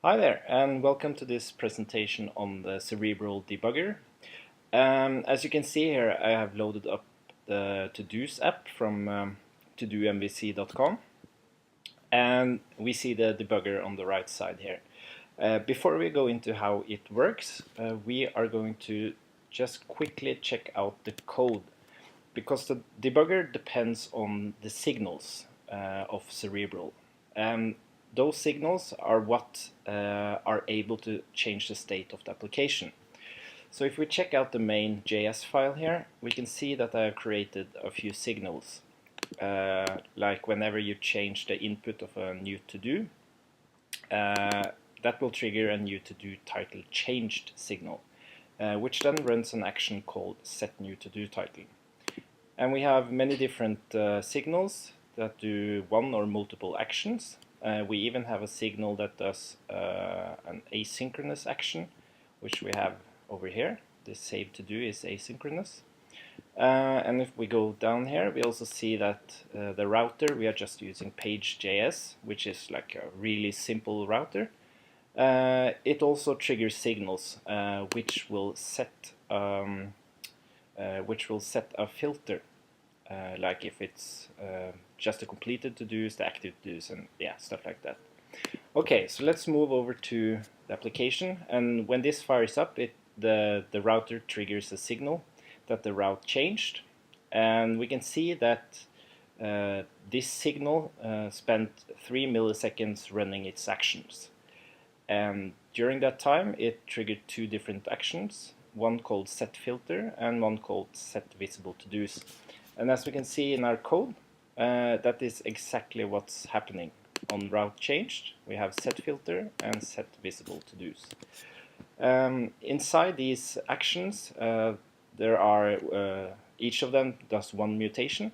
Hi there, and welcome to this presentation on the Cerebral debugger. As you can see here, I have loaded up the To-Dos app from todomvc.com, and we see the debugger on the right side here. Before we go into how it works, we are going to just quickly check out the code, because the debugger depends on the signals of Cerebral. Those signals are what are able to change the state of the application. So if we check out the main JS file here, we can see that I have created a few signals. Like whenever you change the input of a new to-do, that will trigger a new to-do title changed signal, which then runs an action called set new to-do title. And we have many different signals that do one or multiple actions. We even have a signal that does an asynchronous action, which we have over here. This save to do is asynchronous. And if we go down here, we also see that the router, we are just using page.js, which is like a really simple router. It also triggers signals, which will set a filter, like if it's just the completed to-dos, the active to-dos, and yeah, stuff like that. Okay, so let's move over to the application, and when this fires up, the router triggers a signal that the route changed, and we can see that this signal spent 3 milliseconds running its actions. And during that time, it triggered two different actions, one called set filter and one called set visible to-dos. And as we can see in our code, that is exactly what's happening. On route changed, we have set filter and set visible to-dos. Inside these actions, there are each of them does one mutation.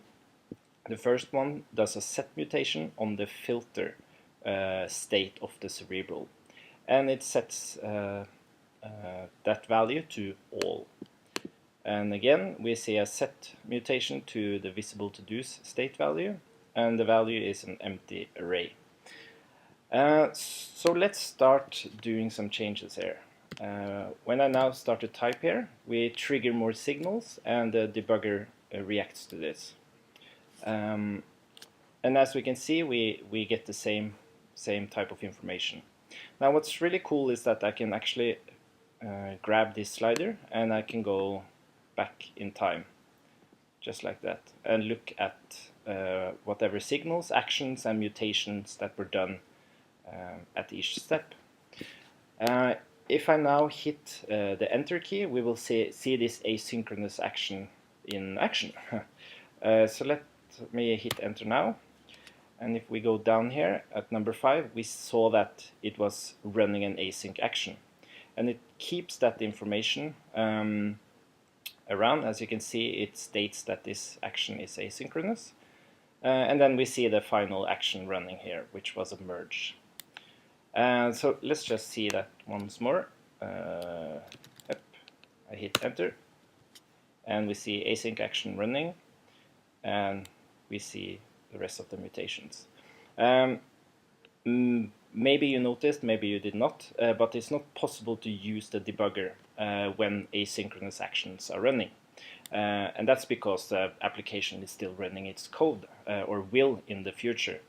The first one does a set mutation on the filter state of the Cerebral, and it sets that value to all. And again, we see a set mutation to the visible to-dos state value, and the value is an empty array. So let's start doing some changes here. When I now start to type here, we trigger more signals, and the debugger reacts to this. And as we can see, we get the same type of information. Now what's really cool is that I can actually grab this slider, and I can go back in time, just like that, and look at whatever signals, actions, and mutations that were done at each step. If I now hit the enter key, we will see this asynchronous action in action. So let me hit enter now, and if we go down here at number 5, we saw that it was running an async action, and it keeps that information around. As you can see, it states that this action is asynchronous, and then we see the final action running here, which was a merge. So let's just see that once more. Yep. I hit enter, and we see async action running, and we see the rest of the mutations. Maybe you noticed, maybe you did not, but it's not possible to use the debugger when asynchronous actions are running. And that's because the application is still running its code, or will in the future.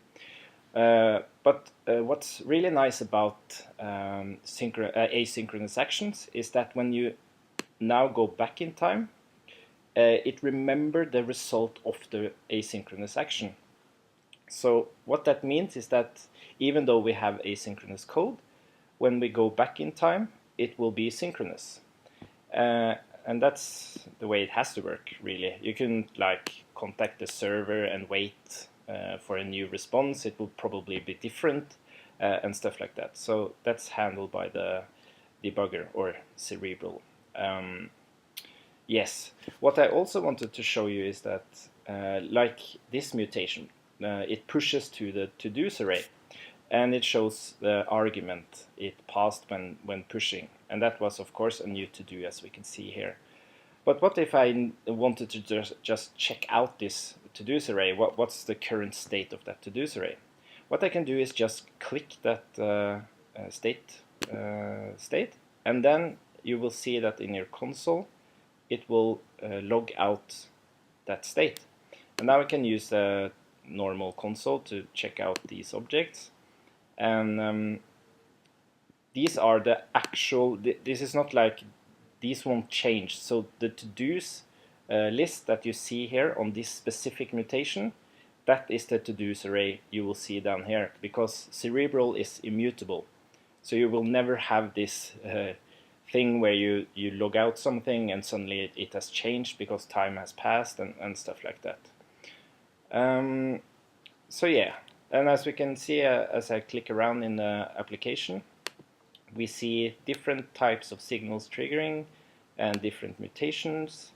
But what's really nice about asynchronous actions is that when you now go back in time, it remembers the result of the asynchronous action. So what that means is that even though we have asynchronous code, when we go back in time, it will be synchronous. And that's the way it has to work, really. You can like contact the server and wait for a new response. It will probably be different and stuff like that. So that's handled by the debugger or Cerebral. Yes, what I also wanted to show you is that like this mutation, it pushes to the to-dos array, and it shows the argument it passed when pushing, and that was of course a new to-do, as we can see here. But what if I wanted to just check out this to-dos array? What's the current state of that to-dos array? What I can do is just click that state, and then you will see that in your console it will log out that state. And now we can use a normal console to check out these objects, and these are the actual, this is not like, these won't change. So the to-dos list that you see here on this specific mutation, that is the to-dos array you will see down here, because Cerebral is immutable. So you will never have this thing where you log out something and suddenly it has changed because time has passed and stuff like that. So yeah, and as we can see, as I click around in the application, we see different types of signals triggering and different mutations.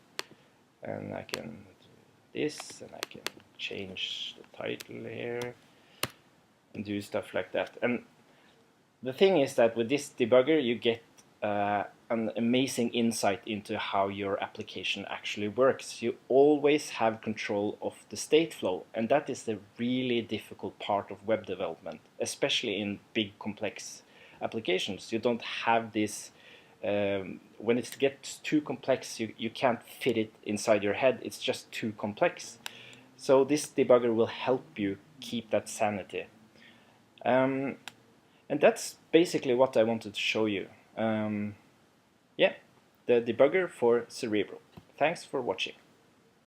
And I can do this, and I can change the title here and do stuff like that. And the thing is that with this debugger you get an amazing insight into how your application actually works. You always have control of the state flow, and that is the really difficult part of web development, especially in big complex applications. You don't have this, when it gets too complex you can't fit it inside your head, it's just too complex. So this debugger will help you keep that sanity. And that's basically what I wanted to show you. Yeah, the debugger for Cerebral. Thanks for watching.